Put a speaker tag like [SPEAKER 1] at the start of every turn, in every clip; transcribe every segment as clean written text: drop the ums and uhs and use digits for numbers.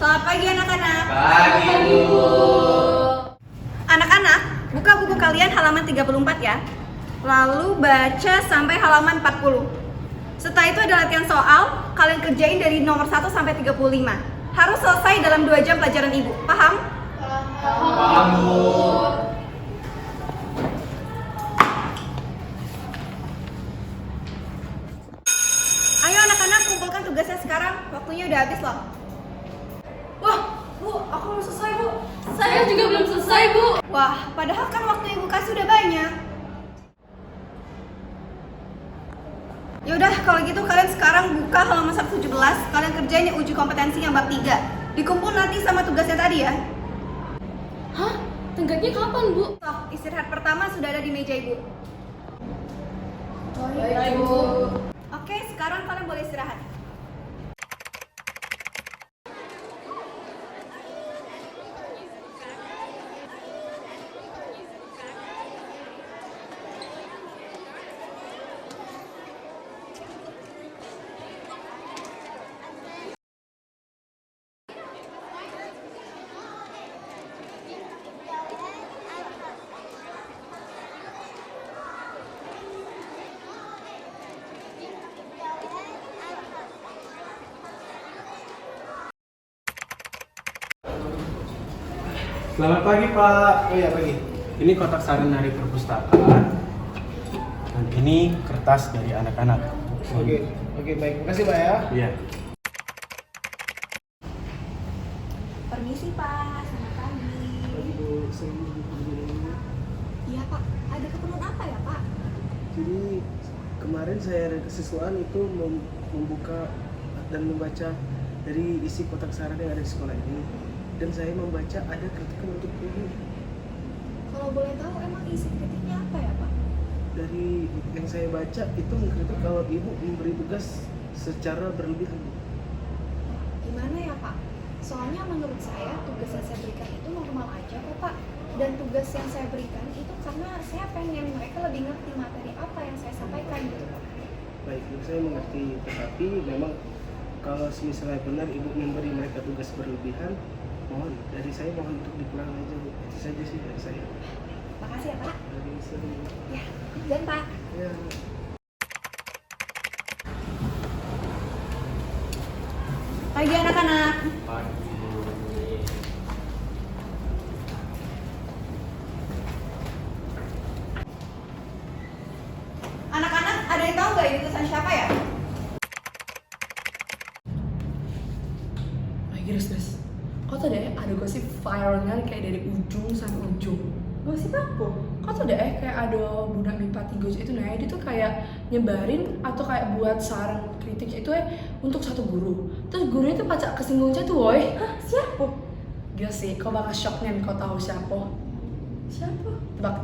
[SPEAKER 1] Selamat pagi anak-anak.
[SPEAKER 2] Pagi, Bu.
[SPEAKER 1] Anak-anak, buka buku kalian halaman 34 ya. Lalu baca sampai halaman 40. Setelah itu ada latihan soal, kalian kerjain dari nomor 1 sampai 35. Harus selesai dalam 2 jam pelajaran Ibu. Paham?
[SPEAKER 2] Paham, Bu.
[SPEAKER 1] Ayo anak-anak, kumpulkan tugasnya sekarang. Waktunya udah habis loh.
[SPEAKER 3] Wah, Bu, aku belum selesai, Bu. Saya juga belum selesai, Bu.
[SPEAKER 1] Wah, padahal kan waktu Ibu kasih udah banyak. Yaudah, kalau gitu kalian sekarang buka halaman 117. Kalian kerjain yang uji kompetensi yang bab 3. Dikumpul nanti sama tugasnya tadi ya.
[SPEAKER 3] Hah? Tenggatnya kapan, Bu?
[SPEAKER 1] Sok, istirahat pertama sudah ada di meja Ibu.
[SPEAKER 3] Baik, Bu.
[SPEAKER 1] Oke, sekarang kalian boleh istirahat.
[SPEAKER 4] Selamat pagi Pak. Oh ya pagi. Ini kotak saran dari perpustakaan. Dan ini kertas dari anak-anak.
[SPEAKER 5] Oke, baik. Makasih Pak ya.
[SPEAKER 4] Iya.
[SPEAKER 1] Permisi Pak, selamat pagi. Iya Pak, ada keperluan apa ya Pak?
[SPEAKER 5] Jadi kemarin saya ada kesiswaan itu membuka dan membaca dari isi kotak saran yang ada di sekolah ini. Dan saya membaca ada kritikan untuk ibu.
[SPEAKER 1] Kalau boleh tahu emang isi kritiknya apa ya Pak?
[SPEAKER 5] Dari yang saya baca itu mengkritik kalau ibu memberi tugas secara berlebihan.
[SPEAKER 1] Gimana ya Pak? Soalnya menurut saya tugas yang saya berikan itu normal aja kok Pak. Dan tugas yang saya berikan itu karena saya pengen mereka lebih ngerti materi apa yang saya sampaikan gitu Pak.
[SPEAKER 5] Baik, saya mengerti. Tetapi memang kalau misalnya benar ibu memberi mereka tugas berlebihan, mohon untuk dikurangi aja Bu. Itu saja sih dari saya.
[SPEAKER 1] Makasih ya Pak.
[SPEAKER 5] Dari saya.
[SPEAKER 1] Ya, dan Pak.
[SPEAKER 5] Ya.
[SPEAKER 1] Pagi anak-anak.
[SPEAKER 4] Pagi.
[SPEAKER 1] Anak-anak, ada yang tahu nggak ini tulisan siapa ya?
[SPEAKER 3] Guys. Kau tau deh ada gosip viralnya kayak dari ujung sampai ujung. Gosip apa? Kau tau deh kayak ada budak MIPA 3 itu dia tuh kayak nyebarin atau kayak buat saran kritik itu untuk satu guru. Terus gurunya tuh pacak kesinggung tuh woy. Hah? Siapa? Gila sih, kau bakal shock nih kau tahu siapa. Siapa? Tebak.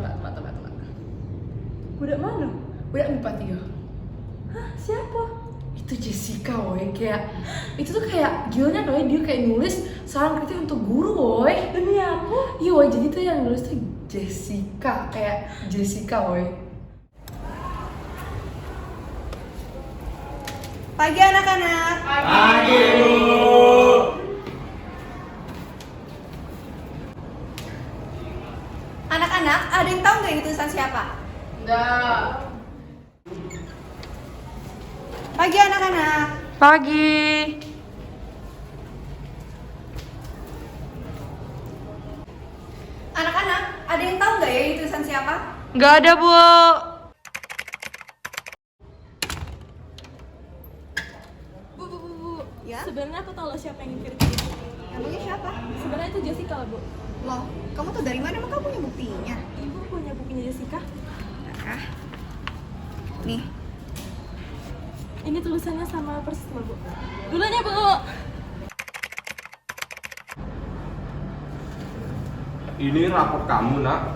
[SPEAKER 3] Budak mana? Budak MIPA 3. Hah? Siapa? Itu Jessica woy, kayak itu tuh kayak gilanya woy, dia kayak nulis saran kritik untuk guru woy. Demi apa? Iya woy, jadi tuh yang nulis tuh Jessica, kayak Jessica woy.
[SPEAKER 1] Pagi anak-anak.
[SPEAKER 2] Pagi, Bu.
[SPEAKER 1] Anak-anak, ada yang tahu nggak ini tulisan siapa?
[SPEAKER 3] Enggak.
[SPEAKER 1] Pagi anak-anak.
[SPEAKER 3] Pagi.
[SPEAKER 1] Anak-anak, ada yang tahu nggak ya ini tulisan siapa?
[SPEAKER 3] Enggak ada, Bu.
[SPEAKER 6] Bu.
[SPEAKER 1] Ya?
[SPEAKER 6] Sebenarnya aku tahu loh siapa yang ngirim itu.
[SPEAKER 1] Emangnya siapa?
[SPEAKER 6] Sebenarnya itu Jessica loh, Bu.
[SPEAKER 1] Loh, kamu tuh dari mana? Emang kamu punya buktinya?
[SPEAKER 6] Ibu punya bukunya Jessica.
[SPEAKER 1] Ah. Nih,
[SPEAKER 6] Ini tulisannya sama persis loh, Bu. Duluan ya, Bu.
[SPEAKER 2] Ini rapor kamu, Nak.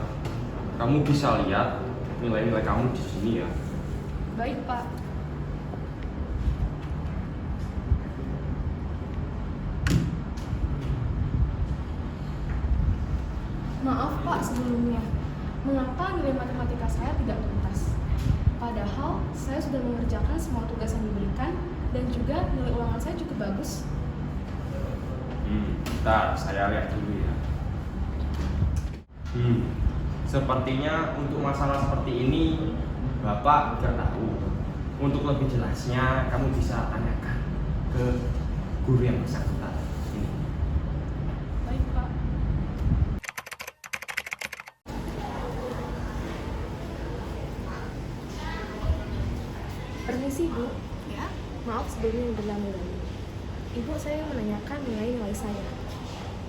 [SPEAKER 2] Kamu bisa lihat nilai-nilai kamu di sini ya.
[SPEAKER 3] Baik, Pak. Maaf, Pak, sebelumnya. Mengapa nilai matematika saya tidak tuntas? Padahal saya sudah mengerjakan semua tugas yang diberikan dan juga nilai ulangan saya cukup bagus.
[SPEAKER 2] Bentar, saya lihat dulu ya. Sepertinya untuk masalah seperti ini Bapak tidak tahu. Untuk lebih jelasnya, kamu bisa tanyakan ke guru yang bersangkutan. Ini.
[SPEAKER 6] Baik, Pak. Permisi, Bu.
[SPEAKER 1] Ya.
[SPEAKER 6] Maaf sebelumnya berlama-lama. Ibu, saya menanyakan nilai-nilai saya.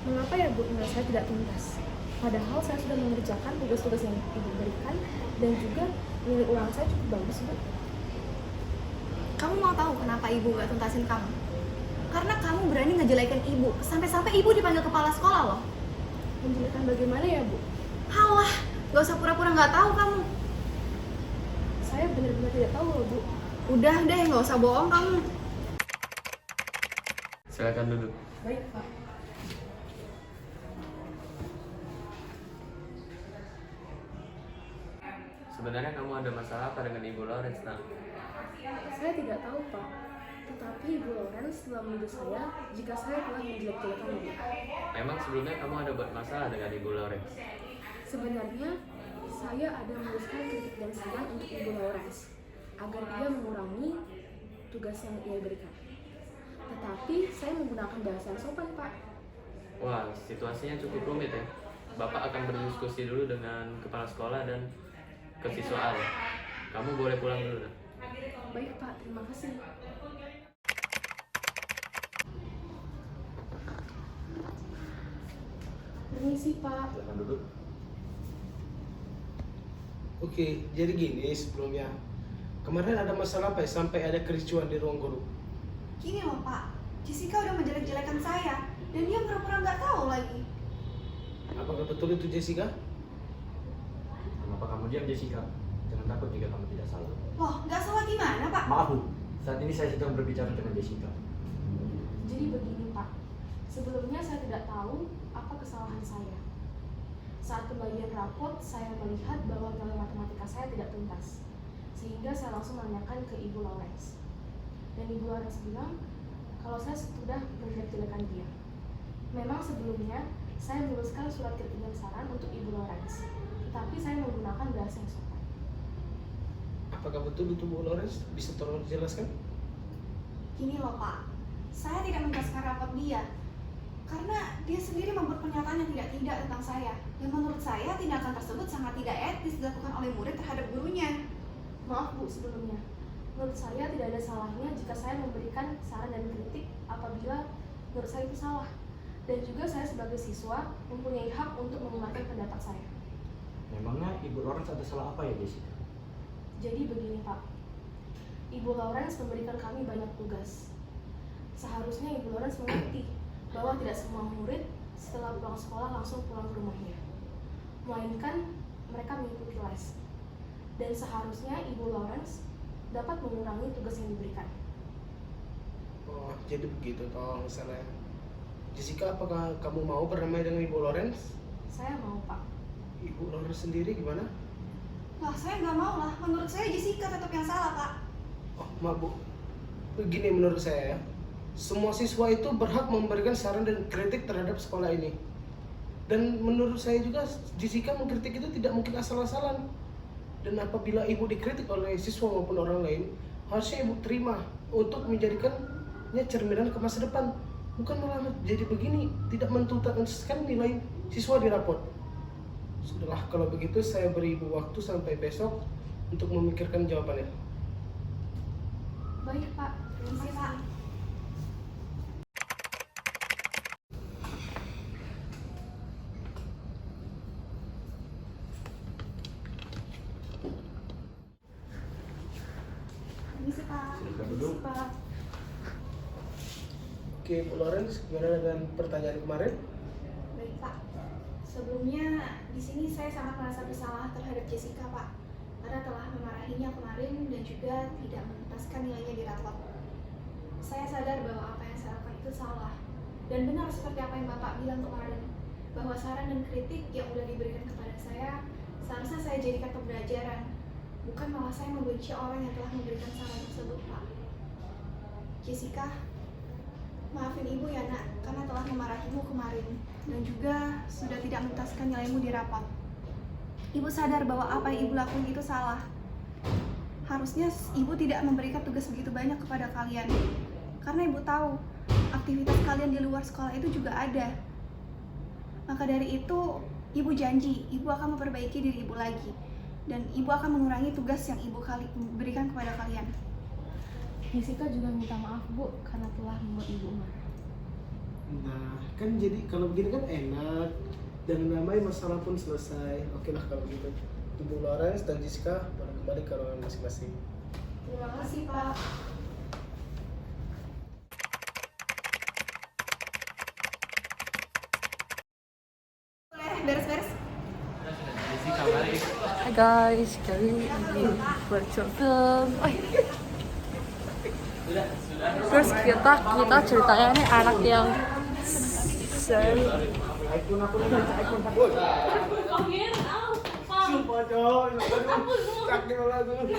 [SPEAKER 6] Mengapa ya, Bu, nilai saya tidak tuntas? Padahal saya sudah mengerjakan tugas-tugas yang Ibu berikan dan juga nilai ulang saya cukup bagus, Bu.
[SPEAKER 1] Kamu mau tahu kenapa ibu gak tuntasin kamu? Karena kamu berani ngejelekin ibu, sampai-sampai ibu dipanggil kepala sekolah loh.
[SPEAKER 6] Menjelaskan bagaimana ya, Bu?
[SPEAKER 1] Halah, gak usah pura-pura gak tahu kamu.
[SPEAKER 6] Saya benar-benar tidak tahu loh, Bu.
[SPEAKER 1] Udah deh, gak usah bohong kamu.
[SPEAKER 2] Silakan duduk.
[SPEAKER 3] Baik, Pak.
[SPEAKER 7] Sebenarnya kamu ada masalah apa dengan Ibu Lawrence, nak?
[SPEAKER 6] Saya tidak tahu, Pak. Tetapi Ibu Lawrence telah menuduh saya jika saya telah menjelek-jelekan Ibu.
[SPEAKER 7] Memang sebelumnya kamu ada buat masalah dengan Ibu Lawrence?
[SPEAKER 6] Sebenarnya, saya ada menuliskan kritik dan saran untuk Ibu Lawrence agar ia mengurangi tugas yang ia berikan. Tetapi saya menggunakan bahasa yang sopan, Pak.
[SPEAKER 7] Wah, situasinya cukup rumit ya. Bapak akan berdiskusi dulu dengan kepala sekolah dan kesiswaan. Kamu boleh pulang dulu, nak.
[SPEAKER 6] Baik, Pak. Terima kasih. Permisi, Pak.
[SPEAKER 7] Silakan duduk.
[SPEAKER 5] Oke, jadi gini sebelumnya. Kemarin ada masalah apa ya sampai ada kericuan di ruang guru?
[SPEAKER 1] Gini loh Pak, Jessica udah menjelek-jelekan saya dan dia pura-pura nggak tahu lagi.
[SPEAKER 5] Apakah betul itu Jessica?
[SPEAKER 8] Kenapa kamu diam, Jessica? Jangan takut jika kamu tidak salah.
[SPEAKER 1] Loh, nggak salah gimana Pak?
[SPEAKER 8] Maaf, Bu. Saat ini saya sedang berbicara dengan Jessica.
[SPEAKER 6] Jadi begini, Pak. Sebelumnya saya tidak tahu apa kesalahan saya. Saat pembagian rapot, saya melihat bahwa nilai matematika saya tidak tuntas. Sehingga saya langsung menanyakan ke Ibu Lawrence. Dan Ibu Lawrence bilang kalau saya sudah menjelek-jelekan dia. Memang sebelumnya saya menuliskan surat kritik dan saran untuk Ibu Lawrence, tetapi saya menggunakan bahasa yang sopan.
[SPEAKER 5] Apakah betul itu Bu Lawrence? Bisa tolong dijelaskan?
[SPEAKER 1] Gini loh Pak, saya tidak menjelaskan rapot dia karena dia sendiri membuat pernyataan yang tidak tentang saya. Yang menurut saya tindakan tersebut sangat tidak etis dilakukan oleh murid terhadap gurunya.
[SPEAKER 6] Maaf Bu sebelumnya. Menurut saya tidak ada salahnya jika saya memberikan saran dan kritik apabila menurut saya itu salah. Dan juga saya sebagai siswa mempunyai hak untuk mengeluarkan pendapat saya.
[SPEAKER 8] Memangnya Ibu Lawrence ada salah apa ya, Jessica?
[SPEAKER 6] Jadi begini Pak, Ibu Lawrence memberikan kami banyak tugas. Seharusnya Ibu Lawrence mengerti bahwa tidak semua murid setelah pulang sekolah langsung pulang ke rumahnya, melainkan mereka mengikuti les. Dan seharusnya Ibu Lawrence dapat mengurangi tugas yang diberikan.
[SPEAKER 5] Oh, jadi begitu toh misalnya. Jessica, apakah kamu mau berdamai dengan Ibu Lawrence?
[SPEAKER 6] Saya mau Pak.
[SPEAKER 5] Ibu Lawrence sendiri gimana?
[SPEAKER 1] Lah saya nggak mau lah, menurut saya Jessica tetap yang salah Pak.
[SPEAKER 5] Oh, maaf Bu. Begini menurut saya ya. Semua siswa itu berhak memberikan saran dan kritik terhadap sekolah ini. Dan menurut saya juga Jessica mengkritik itu tidak mungkin asal-asalan. Dan apabila ibu dikritik oleh siswa maupun orang lain, harusnya ibu terima untuk menjadikannya cerminan ke masa depan. Bukan malah jadi begini, tidak mentuntaskan nilai siswa di raport. Sudahlah, kalau begitu saya beri ibu waktu sampai besok untuk memikirkan jawabannya.
[SPEAKER 6] Baik Pak, terima kasih Pak.
[SPEAKER 1] Permisi Pak.
[SPEAKER 8] Silakan duduk.
[SPEAKER 6] Permisi, Pak.
[SPEAKER 5] Oke, Bu Lawrence, gimana dengan pertanyaan kemarin?
[SPEAKER 1] Baik Pak. Sebelumnya di sini saya sangat merasa bersalah terhadap Jessica Pak, karena telah memarahinya kemarin dan juga tidak menuntaskan nilainya di rapot. Saya sadar bahwa apa yang saya lakukan itu salah dan benar seperti apa yang Bapak bilang kemarin, bahwa saran dan kritik yang sudah diberikan kepada saya seharusnya saya jadikan pembelajaran, bukan malah saya membenci orang yang telah memberikan saran tersebut Pak. Jessica, Maafin ibu ya nak, karena telah memarahimu kemarin dan juga sudah tidak menuntaskan nilaimu di rapat. Ibu sadar bahwa apa yang ibu lakukan itu salah. Harusnya ibu tidak memberikan tugas begitu banyak kepada kalian, karena ibu tahu aktivitas kalian di luar sekolah itu juga ada. Maka dari itu, ibu janji ibu akan memperbaiki diri ibu lagi, dan ibu akan mengurangi tugas yang ibu berikan kepada kalian.
[SPEAKER 6] Jessica juga minta maaf Bu karena telah membuat ibu marah.
[SPEAKER 5] Nah, kan jadi kalau begini kan enak. Jangan namai masalah pun selesai. Oke lah kalau gitu. Ibu Lawrence dan Jessica boleh kembali ke ruangan masing-masing.
[SPEAKER 1] Terima kasih Pak. Boleh beres-beres?
[SPEAKER 7] Jessica balik.
[SPEAKER 3] Hai guys, kali ini lagi buat short film. Terus kita ceritanya ini anak yang
[SPEAKER 5] Sumpah, Cok. Sakit banget.